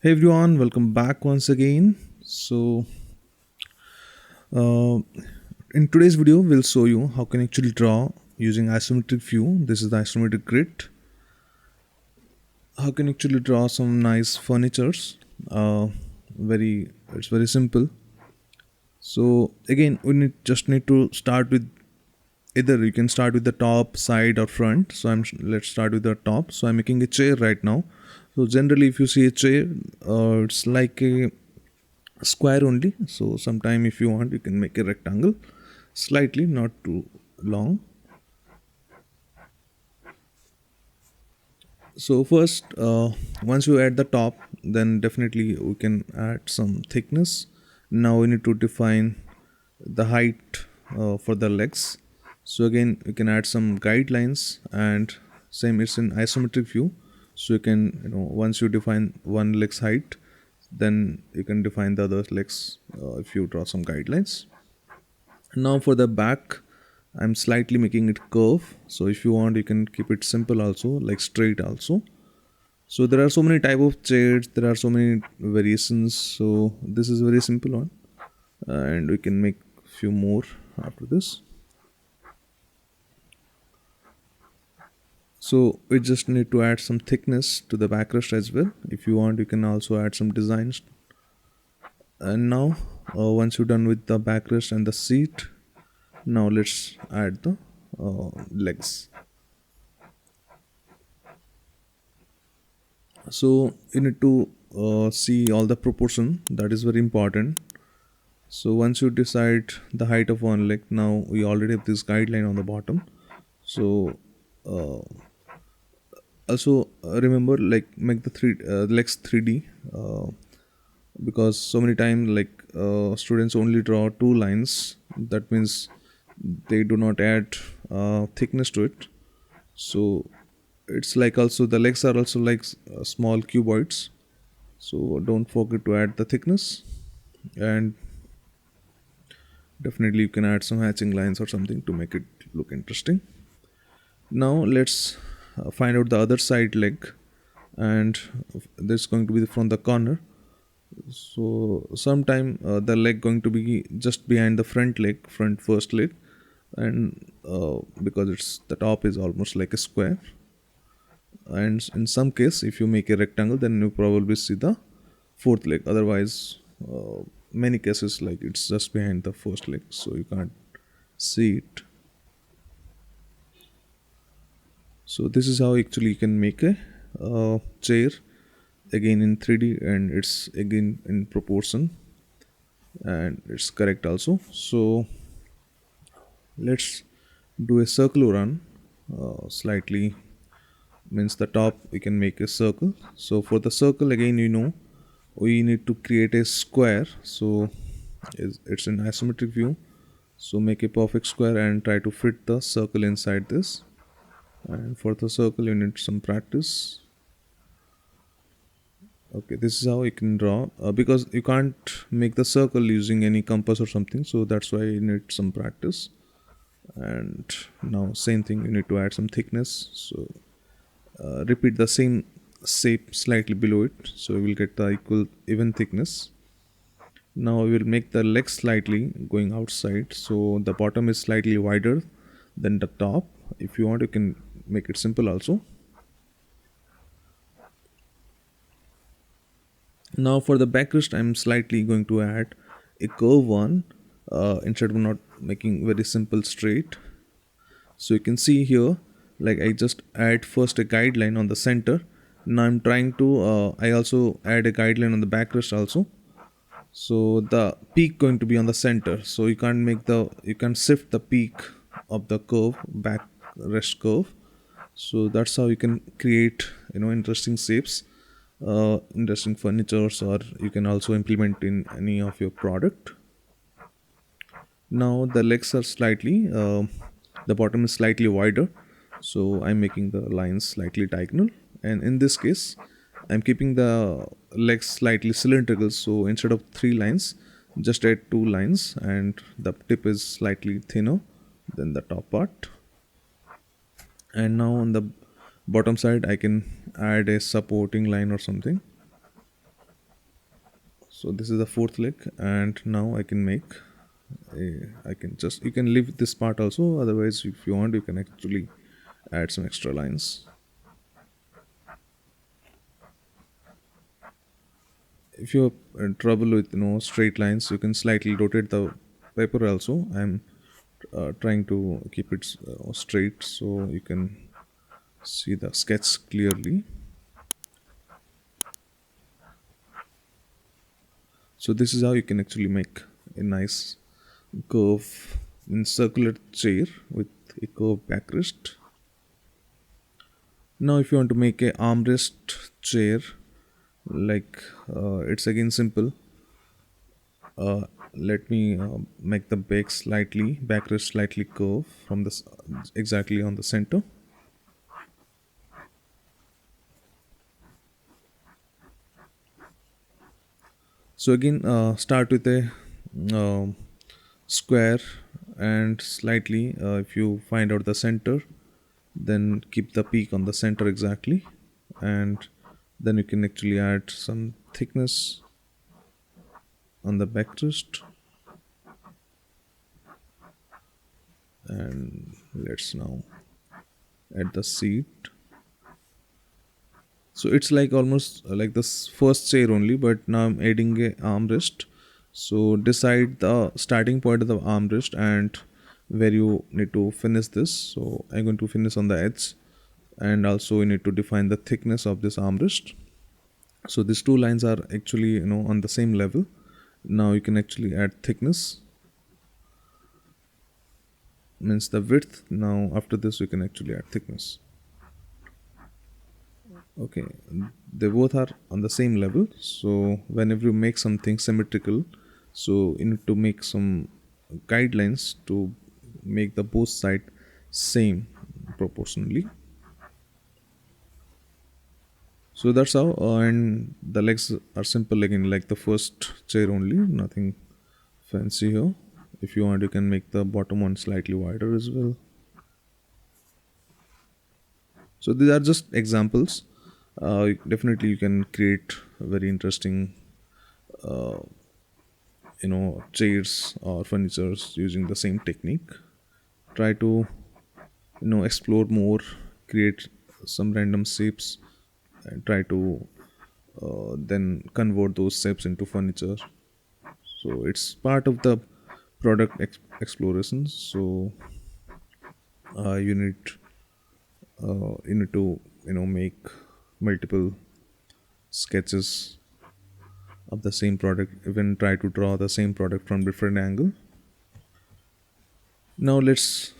Hey everyone, welcome back once again. Uh, in today's video, we'll show you how can actually draw using isometric view. This is the isometric grid. How can actually draw some nice furnitures. It's very simple. So again, just need to start with either you can start with the top, side, or front. Let's start with the top. So I'm making a chair right now. So generally, if you see a chair, it's like a square only. So sometime if you want you can make a rectangle slightly, not too long. So first, once you add the top, then definitely we can add some thickness. Now we need to define the height for the legs. So again you can add some guidelines, and same it's in isometric view. So you can, once you define one leg's height, then you can define the other legs if you draw some guidelines. Now for the back, I'm slightly making it curve. So if you want, you can keep it simple also, like straight also. So there are so many type of chairs, there are so many variations. So this is very simple one, and we can make few more after this. So we just need to add some thickness to the backrest as well. If you want, you can also add some designs. And now, once you're done with the backrest and the seat, now let's add the legs. So you need to see all the proportion, that is very important. So once you decide the height of one leg, now we already have this guideline on the bottom. So uh, also remember, like, make the three legs 3D, because so many times, like, students only draw two lines. That means they do not add thickness to it. So it's like, also the legs are also like small cuboids. So don't forget to add the thickness, and definitely you can add some hatching lines or something to make it look interesting. Now let's find out the other side leg, and this is going to be from the corner. So sometime the leg going to be just behind the front first leg, and because it's the top is almost like a square. And in some case, if you make a rectangle, then you probably see the fourth leg. Otherwise, many cases, like, it's just behind the first leg, so you can't see it. So this is how actually you can make a chair, again in 3D, and it's again in proportion, and it's correct also. So let's do a circle run. Slightly means the top we can make a circle. So for the circle, again, we need to create a square. So it's an isometric view. So make a perfect square and try to fit the circle inside this. And for the circle, you need some practice. Okay, this is how you can draw, because you can't make the circle using any compass or something. So that's why you need some practice. And now same thing, you need to add some thickness. So repeat the same shape slightly below it, so we will get the even thickness. Now we will make the leg slightly going outside, so the bottom is slightly wider than the top. If you want, you can make it simple also. Now for the backrest, I'm slightly going to add a curve one, instead of not making very simple straight. So you can see here, like, I just add first a guideline on the center. Now I'm trying to I also add a guideline on the backrest also. So the peak going to be on the center, so you can't shift the peak of the curve, backrest curve. So that's how you can create, interesting shapes, interesting furnitures, or you can also implement in any of your product. Now the legs are slightly, the bottom is slightly wider, so I'm making the lines slightly diagonal. And in this case, I'm keeping the legs slightly cylindrical, so instead of three lines, just add two lines, and the tip is slightly thinner than the top part. And now on the bottom side, I can add a supporting line or something. So this is the fourth leg, and now I can make I can just, you can leave this part also, otherwise if you want you can actually add some extra lines. If you have trouble with straight lines, you can slightly rotate the paper also. I'm trying to keep it straight so you can see the sketch clearly. So this is how you can actually make a nice curve in circular chair with a curved backrest. Now if you want to make a armrest chair, like it's again simple. Let me make the backrest slightly curve from this exactly on the center. So again, start with a uh, square, and slightly, if you find out the center, then keep the peak on the center exactly, and then you can actually add some thickness on the backrest. And let's now add the seat. So it's like almost like this first chair only, but now I'm adding a armrest. So decide the starting point of the armrest and where you need to finish this. So I'm going to finish on the edge, and also you need to define the thickness of this armrest. So these two lines are actually on the same level. Now you can actually add thickness, means the width. Now after this we can actually add thickness. Okay, they both are on the same level. So whenever you make something symmetrical, so you need to make some guidelines to make the both side same proportionally. So that's how, and the legs are simple again, like the first chair only, nothing fancy here. If you want, you can make the bottom one slightly wider as well. So these are just examples. Definitely, you can create very interesting chairs or furnitures using the same technique. Try to explore more, create some random shapes, and try to then convert those shapes into furniture. So it's part of the product exploration. So you need to make multiple sketches of the same product, even try to draw the same product from different angle. Now let's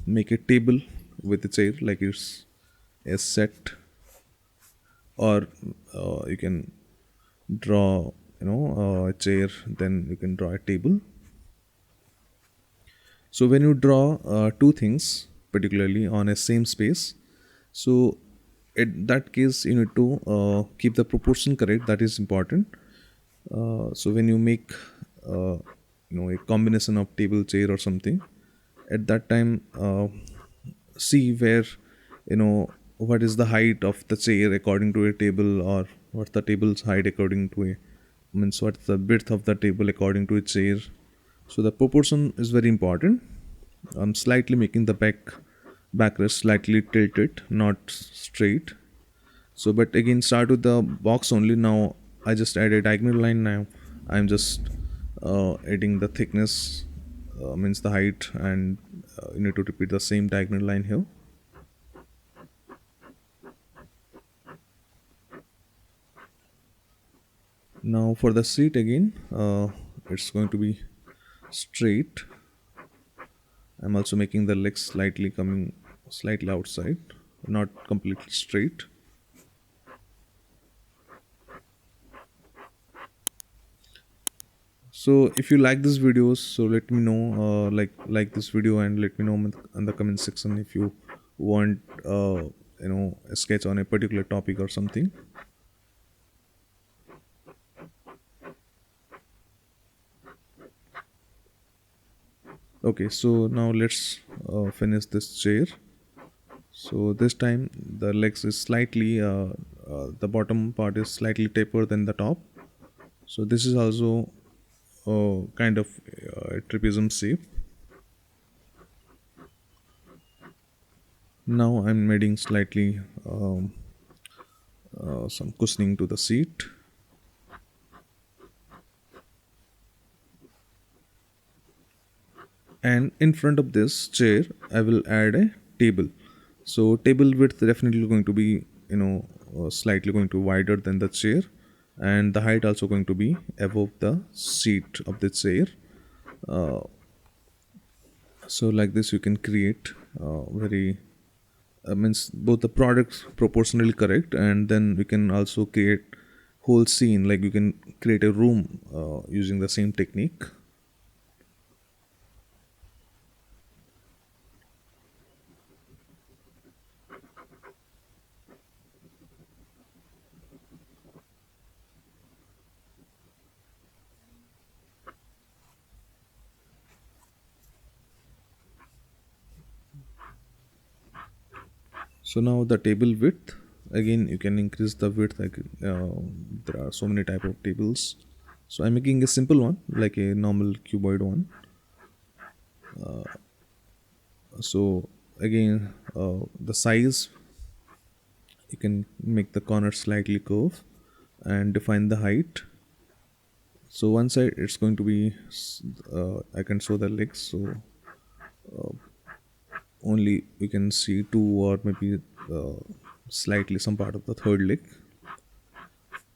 make a table with a chair, like it's a set, or you can draw a chair, then you can draw a table. So when you draw two things particularly on a same space, so in that case you need to keep the proportion correct. That is important. So when you make a combination of table chair or something, at that time see where what is the height of the chair according to a table, or what's the table's height according to a, means what's the width of the table according to a chair. So the proportion is very important. I'm slightly making the backrest slightly tilted, not straight. So but again, start with the box only. Now I just add a diagonal line. Now I'm just adding the thickness, means the height, and you need to repeat the same diagonal line here. Now for the seat again, it's going to be straight. I'm also making the legs slightly coming slightly outside, not completely straight. So if you like this videos, so let me know, like this video, and let me know in the comment section if you want a sketch on a particular topic or something. Okay, so now let's finish this chair. So this time the legs is slightly the bottom part is slightly tapered than the top. So this is also kind of a trapezium shape. Now I'm adding slightly some cushioning to the seat, and in front of this chair I will add a table. So table width definitely going to be, slightly going to wider than the chair, and the height also going to be above the seat of the chair. So like this you can create very means both the products proportionally correct, and then we can also create whole scene, like you can create a room using the same technique. So now the table width, again you can increase the width, like there are so many type of tables. So I'm making a simple one, like a normal cuboid one. So again, the size, you can make the corner slightly curve and define the height. So one side it's going to be I can show the legs, so only you can see two or maybe uh, slightly some part of the third leg.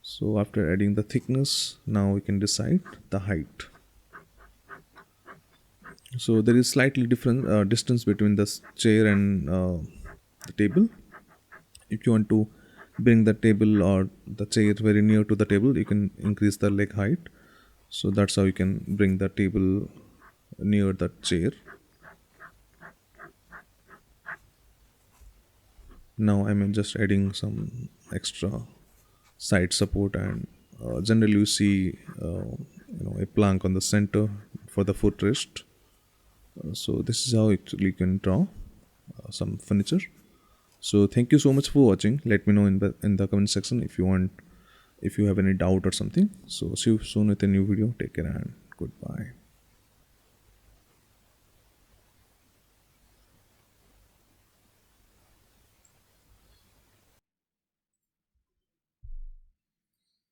So after adding the thickness, now we can decide the height. So there is slightly different distance between the chair and the table. If you want to bring the table or the chair very near to the table, you can increase the leg height. So that's how you can bring the table near the chair. Now I'm just adding some extra side support, and generally you see a plank on the center for the footrest. So this is how actually you can draw some furniture. So thank you so much for watching. Let me know in the comment section if you want, if you have any doubt or something. So see you soon with a new video. Take care and goodbye.